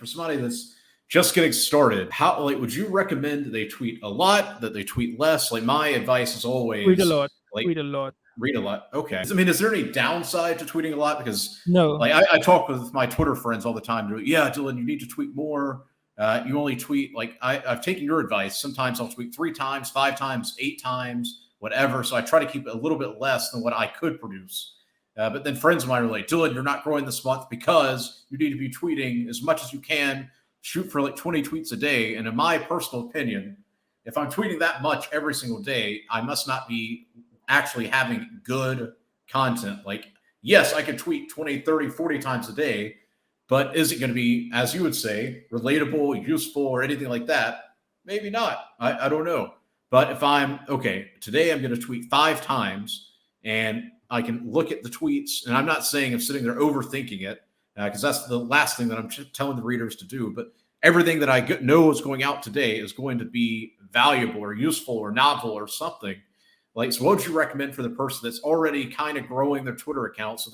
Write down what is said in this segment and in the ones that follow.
for somebody that's just getting started, how would you recommend that they tweet a lot, that they tweet less? Like my advice is Tweet a always lot. Tweet a lot. read a lot. Okay. I mean, is there any downside to tweeting a lot? Because No. I talk with my Twitter friends all the time. Yeah, Dylan, you need to tweet more. You only tweet I've taken your advice. Sometimes I'll tweet 3 times, 5 times, 8 times, whatever. So I try to keep it a little bit less than what I could produce. But then friends of mine are like, Dylan, you're not growing this month because you need to be tweeting as much as you can. Shoot for 20 tweets a day. And in my personal opinion, if I'm tweeting that much every single day, I must not be actually having good content. Yes, I can tweet 20, 30, 40 times a day, but is it going to be, as you would say, relatable, useful, or anything like that? Maybe not. I don't know. But if I'm, okay, today I'm going to tweet 5 times and I can look at the tweets, and I'm not saying I'm sitting there overthinking it, because that's the last thing that I'm telling the readers to do. But everything that I know is going out today is going to be valuable or useful or novel or something. So what would you recommend for the person that's already kind of growing their Twitter account? So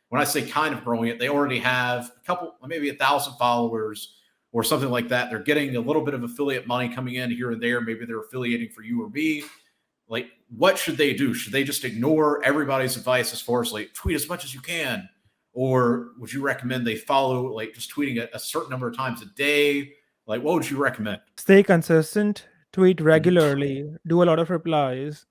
when I say kind of growing it, they already have a couple, maybe 1,000 followers or something like that. They're getting a little bit of affiliate money coming in here and there. Maybe they're affiliating for you or me. What should they do? Should they just ignore everybody's advice as far as tweet as much as you can? Or would you recommend they follow just tweeting a certain number of times a day? What would you recommend? Stay consistent, tweet regularly, do a lot of replies,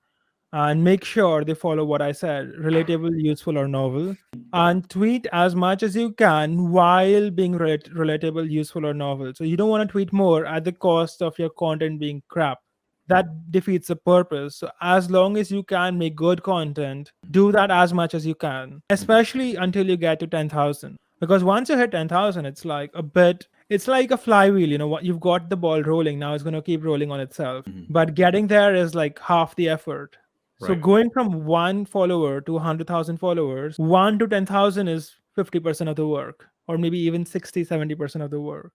and make sure they follow what I said, relatable, useful, or novel. And tweet as much as you can while being relatable, useful, or novel. So you don't want to tweet more at the cost of your content being crap. That defeats the purpose. So as long as you can make good content, do that as much as you can, especially until you get to 10,000. Because once you hit 10,000, it's like a flywheel, what you've got the ball rolling. Now it's going to keep rolling on itself. But getting there is half the effort. So going from 1 follower to 100,000 followers, 1 to 10,000 is 50% of the work, or maybe even 60, 70% of the work.